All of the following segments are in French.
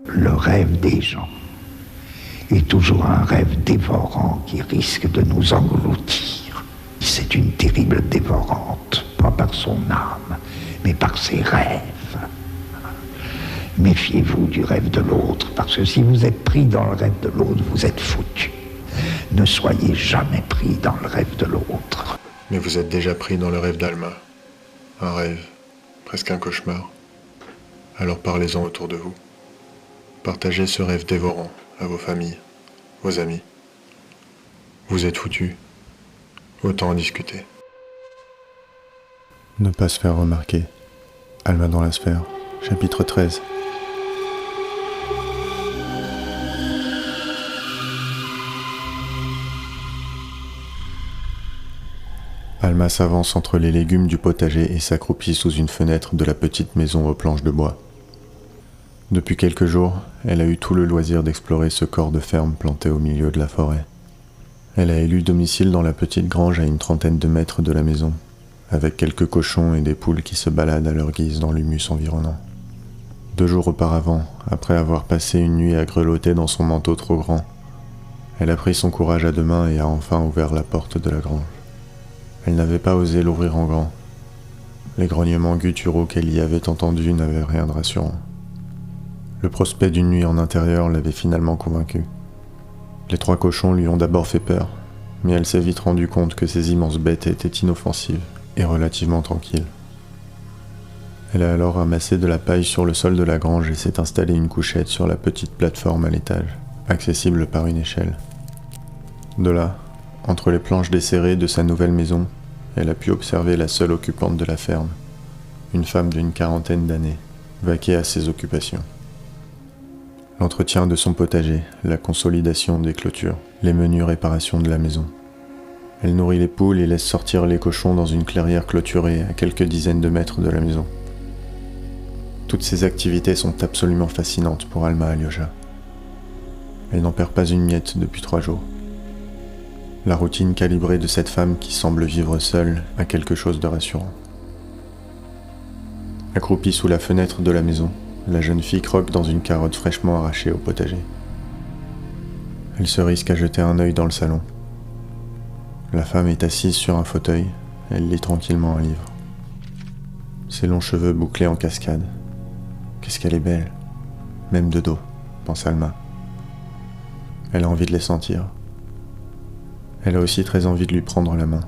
Le rêve des gens est toujours un rêve dévorant qui risque de nous engloutir. C'est une terrible dévorante, pas par son âme, mais par ses rêves. Méfiez-vous du rêve de l'autre, parce que si vous êtes pris dans le rêve de l'autre, vous êtes foutu. Ne soyez jamais pris dans le rêve de l'autre. Mais vous êtes déjà pris dans le rêve d'Alma. Un rêve, presque un cauchemar. Alors parlez-en autour de vous. Partagez ce rêve dévorant à vos familles, vos amis. Vous êtes foutus. Autant en discuter. Ne pas se faire remarquer. Alma dans la sphère, chapitre 13. Alma s'avance entre les légumes du potager et s'accroupit sous une fenêtre de la petite maison aux planches de bois. Depuis quelques jours, elle a eu tout le loisir d'explorer ce corps de ferme planté au milieu de la forêt. Elle a élu domicile dans la petite grange à une trentaine de mètres de la maison, avec quelques cochons et des poules qui se baladent à leur guise dans l'humus environnant. 2 jours auparavant, après avoir passé une nuit à grelotter dans son manteau trop grand, elle a pris son courage à 2 mains et a enfin ouvert la porte de la grange. Elle n'avait pas osé l'ouvrir en grand. Les grognements gutturaux qu'elle y avait entendus n'avaient rien de rassurant. Le prospect d'une nuit en intérieur l'avait finalement convaincue. Les 3 cochons lui ont d'abord fait peur, mais elle s'est vite rendue compte que ces immenses bêtes étaient inoffensives et relativement tranquilles. Elle a alors ramassé de la paille sur le sol de la grange et s'est installée une couchette sur la petite plateforme à l'étage, accessible par une échelle. De là, entre les planches desserrées de sa nouvelle maison, elle a pu observer la seule occupante de la ferme, une femme d'une 40aine d'années, vaquer à ses occupations. L'entretien de son potager, la consolidation des clôtures, les menues réparations de la maison. Elle nourrit les poules et laisse sortir les cochons dans une clairière clôturée à quelques dizaines de mètres de la maison. Toutes ces activités sont absolument fascinantes pour Alma Alyosha. Elle n'en perd pas une miette depuis 3 jours. La routine calibrée de cette femme qui semble vivre seule a quelque chose de rassurant. Accroupie sous la fenêtre de la maison, la jeune fille croque dans une carotte fraîchement arrachée au potager. Elle se risque à jeter un œil dans le salon. La femme est assise sur un fauteuil, elle lit tranquillement un livre. Ses longs cheveux bouclés en cascade. Qu'est-ce qu'elle est belle, même de dos, pense Alma. Elle a envie de les sentir. Elle a aussi très envie de lui prendre la main,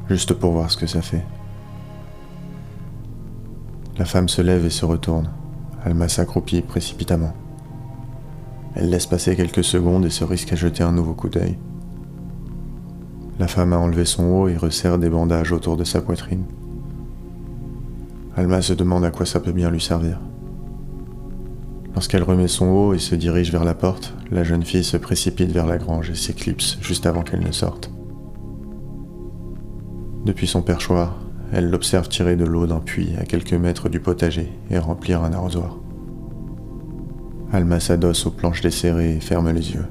juste pour voir ce que ça fait. La femme se lève et se retourne. Alma s'accroupit précipitamment. Elle laisse passer quelques secondes et se risque à jeter un nouveau coup d'œil. La femme a enlevé son haut et resserre des bandages autour de sa poitrine. Alma se demande à quoi ça peut bien lui servir. Lorsqu'elle remet son haut et se dirige vers la porte, la jeune fille se précipite vers la grange et s'éclipse juste avant qu'elle ne sorte. Depuis son perchoir, elle l'observe tirer de l'eau d'un puits à quelques mètres du potager et remplir un arrosoir. Alma s'adosse aux planches desserrées et ferme les yeux.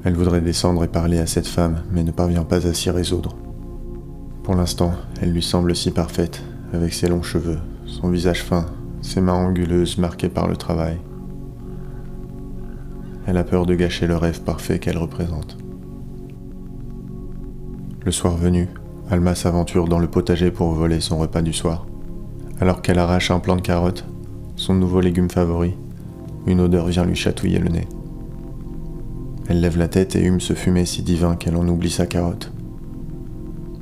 Elle voudrait descendre et parler à cette femme, mais ne parvient pas à s'y résoudre. Pour l'instant, elle lui semble si parfaite, avec ses longs cheveux, son visage fin, ses mains anguleuses marquées par le travail. Elle a peur de gâcher le rêve parfait qu'elle représente. Le soir venu, Alma s'aventure dans le potager pour voler son repas du soir. Alors qu'elle arrache un plant de carottes, son nouveau légume favori, une odeur vient lui chatouiller le nez. Elle lève la tête et hume ce fumet si divin qu'elle en oublie sa carotte.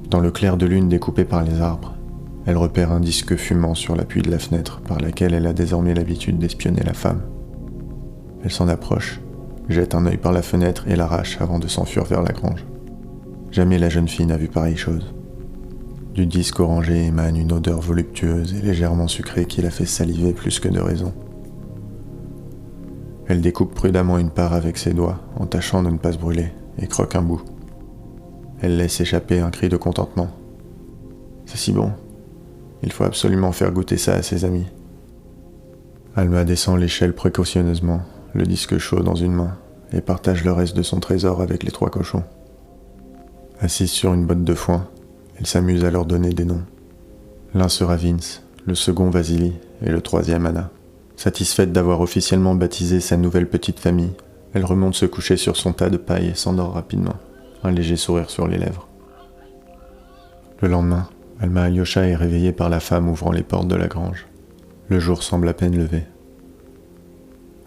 Dans le clair de lune découpé par les arbres, elle repère un disque fumant sur l'appui de la fenêtre par laquelle elle a désormais l'habitude d'espionner la femme. Elle s'en approche, jette un œil par la fenêtre et l'arrache avant de s'enfuir vers la grange. Jamais la jeune fille n'a vu pareille chose. Du disque orangé émane une odeur voluptueuse et légèrement sucrée qui la fait saliver plus que de raison. Elle découpe prudemment une part avec ses doigts, en tâchant de ne pas se brûler, et croque un bout. Elle laisse échapper un cri de contentement. C'est si bon. Il faut absolument faire goûter ça à ses amis. Alma descend l'échelle précautionneusement, le disque chaud dans une main, et partage le reste de son trésor avec les 3 cochons. Assise sur une botte de foin, elle s'amuse à leur donner des noms. L'un sera Vince, le second Vasily et le 3e Anna. Satisfaite d'avoir officiellement baptisé sa nouvelle petite famille, elle remonte se coucher sur son tas de paille et s'endort rapidement, un léger sourire sur les lèvres. Le lendemain, Alma Alyosha est réveillée par la femme ouvrant les portes de la grange. Le jour semble à peine levé.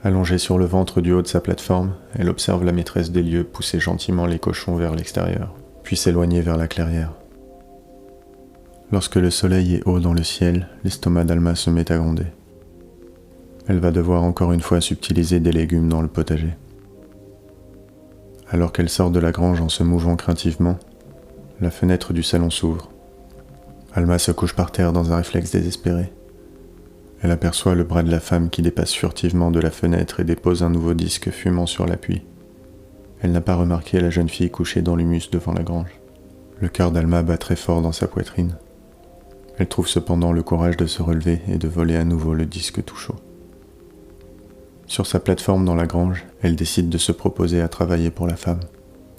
Allongée sur le ventre du haut de sa plateforme, elle observe la maîtresse des lieux pousser gentiment les cochons vers l'extérieur, puis s'éloigner vers la clairière. Lorsque le soleil est haut dans le ciel, l'estomac d'Alma se met à gronder. Elle va devoir encore une fois subtiliser des légumes dans le potager. Alors qu'elle sort de la grange en se mouvant craintivement, la fenêtre du salon s'ouvre. Alma se couche par terre dans un réflexe désespéré. Elle aperçoit le bras de la femme qui dépasse furtivement de la fenêtre et dépose un nouveau disque fumant sur l'appui. Elle n'a pas remarqué la jeune fille couchée dans l'humus devant la grange. Le cœur d'Alma bat très fort dans sa poitrine. Elle trouve cependant le courage de se relever et de voler à nouveau le disque tout chaud. Sur sa plateforme dans la grange, elle décide de se proposer à travailler pour la femme.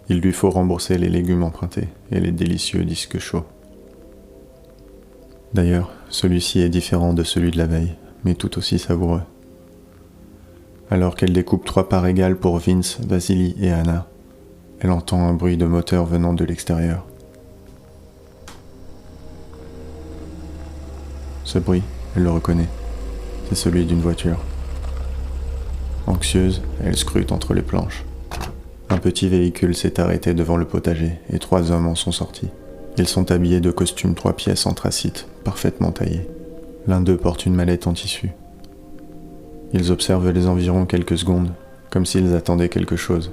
Il lui faut rembourser les légumes empruntés et les délicieux disques chauds. D'ailleurs, celui-ci est différent de celui de la veille, mais tout aussi savoureux. Alors qu'elle découpe 3 parts égales pour Vince, Vasily et Anna, elle entend un bruit de moteur venant de l'extérieur. Ce bruit, elle le reconnaît. C'est celui d'une voiture. Anxieuse, elle scrute entre les planches. Un petit véhicule s'est arrêté devant le potager et 3 hommes en sont sortis. Ils sont habillés de costumes 3 pièces anthracite, parfaitement taillés. L'un d'eux porte une mallette en tissu. Ils observent les environs quelques secondes, comme s'ils attendaient quelque chose.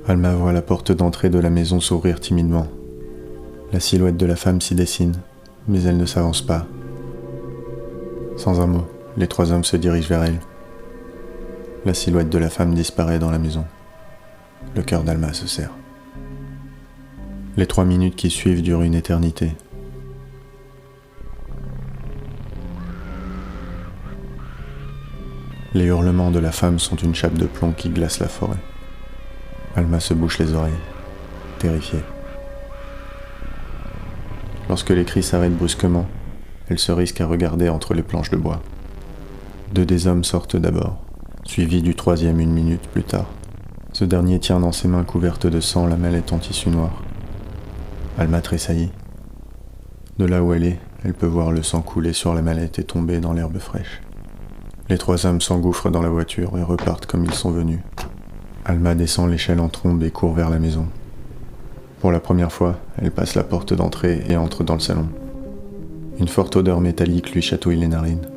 Alma voit la porte d'entrée de la maison s'ouvrir timidement. La silhouette de la femme s'y dessine, mais elle ne s'avance pas. Sans un mot, les 3 hommes se dirigent vers elle. La silhouette de la femme disparaît dans la maison. Le cœur d'Alma se serre. Les 3 minutes qui suivent durent une éternité. Les hurlements de la femme sont une chape de plomb qui glace la forêt. Alma se bouche les oreilles, terrifiée. Lorsque les cris s'arrêtent brusquement, elle se risque à regarder entre les planches de bois. 2 des hommes sortent d'abord, suivis du 3e 1 minute plus tard. Ce dernier tient dans ses mains couvertes de sang la mallette en tissu noir. Alma tressaillit. De là où elle est, elle peut voir le sang couler sur la mallette et tomber dans l'herbe fraîche. Les 3 hommes s'engouffrent dans la voiture et repartent comme ils sont venus. Alma descend l'échelle en trombe et court vers la maison. Pour la première fois, elle passe la porte d'entrée et entre dans le salon. Une forte odeur métallique lui chatouille les narines.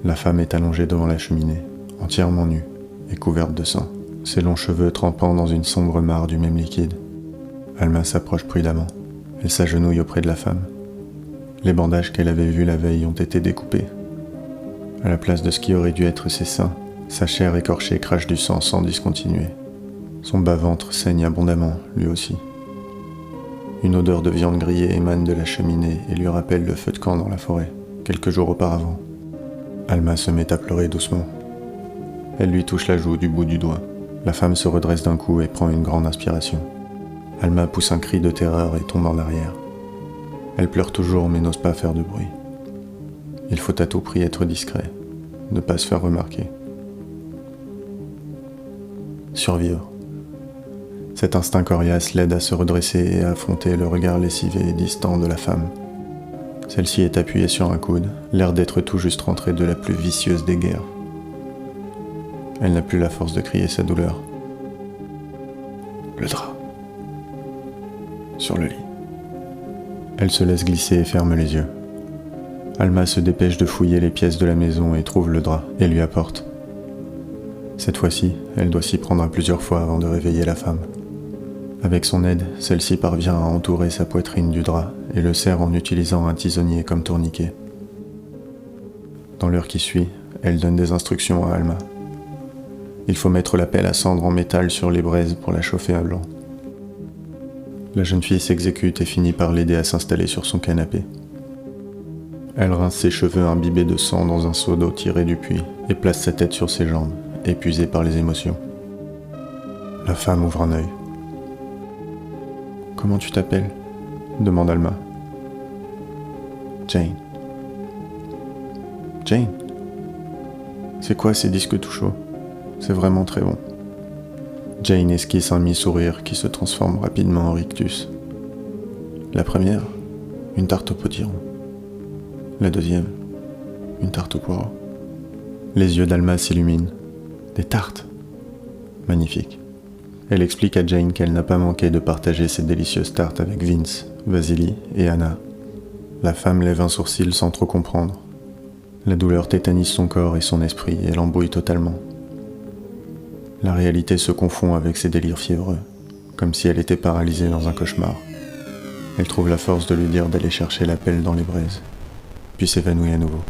La femme est allongée devant la cheminée, entièrement nue et couverte de sang, ses longs cheveux trempant dans une sombre mare du même liquide. Alma s'approche prudemment. Elle s'agenouille auprès de la femme. Les bandages qu'elle avait vus la veille ont été découpés. À la place de ce qui aurait dû être ses seins, sa chair écorchée crache du sang sans discontinuer. Son bas-ventre saigne abondamment, lui aussi. Une odeur de viande grillée émane de la cheminée et lui rappelle le feu de camp dans la forêt, quelques jours auparavant. Alma se met à pleurer doucement. Elle lui touche la joue du bout du doigt. La femme se redresse d'un coup et prend une grande inspiration. Alma pousse un cri de terreur et tombe en arrière. Elle pleure toujours mais n'ose pas faire de bruit. Il faut à tout prix être discret, ne pas se faire remarquer. Survivre. Cet instinct coriace l'aide à se redresser et à affronter le regard lessivé et distant de la femme. Celle-ci est appuyée sur un coude, l'air d'être tout juste rentrée de la plus vicieuse des guerres. Elle n'a plus la force de crier sa douleur. Le drap. Sur le lit. Elle se laisse glisser et ferme les yeux. Alma se dépêche de fouiller les pièces de la maison et trouve le drap et lui apporte. Cette fois-ci, elle doit s'y prendre plusieurs fois avant de réveiller la femme. Avec son aide, celle-ci parvient à entourer sa poitrine du drap et le serre en utilisant un tisonnier comme tourniquet. Dans l'heure qui suit, elle donne des instructions à Alma. Il faut mettre la pelle à cendre en métal sur les braises pour la chauffer à blanc. La jeune fille s'exécute et finit par l'aider à s'installer sur son canapé. Elle rince ses cheveux imbibés de sang dans un seau d'eau tiré du puits et place sa tête sur ses jambes, épuisée par les émotions. La femme ouvre un œil. « Comment tu t'appelles » demande Alma. « Jane. »« Jane » C'est quoi ces disques tout chauds? C'est vraiment très bon. Jane esquisse un mi-sourire qui se transforme rapidement en rictus. La première, une tarte au potiron. La deuxième, une tarte au poireau. Les yeux d'Alma s'illuminent. Des tartes! Magnifique. Elle explique à Jane qu'elle n'a pas manqué de partager ces délicieuses tartes avec Vince, Vasily et Anna. La femme lève un sourcil sans trop comprendre. La douleur tétanise son corps et son esprit et l'embrouille totalement. La réalité se confond avec ses délires fiévreux, comme si elle était paralysée dans un cauchemar. Elle trouve la force de lui dire d'aller chercher la pelle dans les braises, puis s'évanouit à nouveau.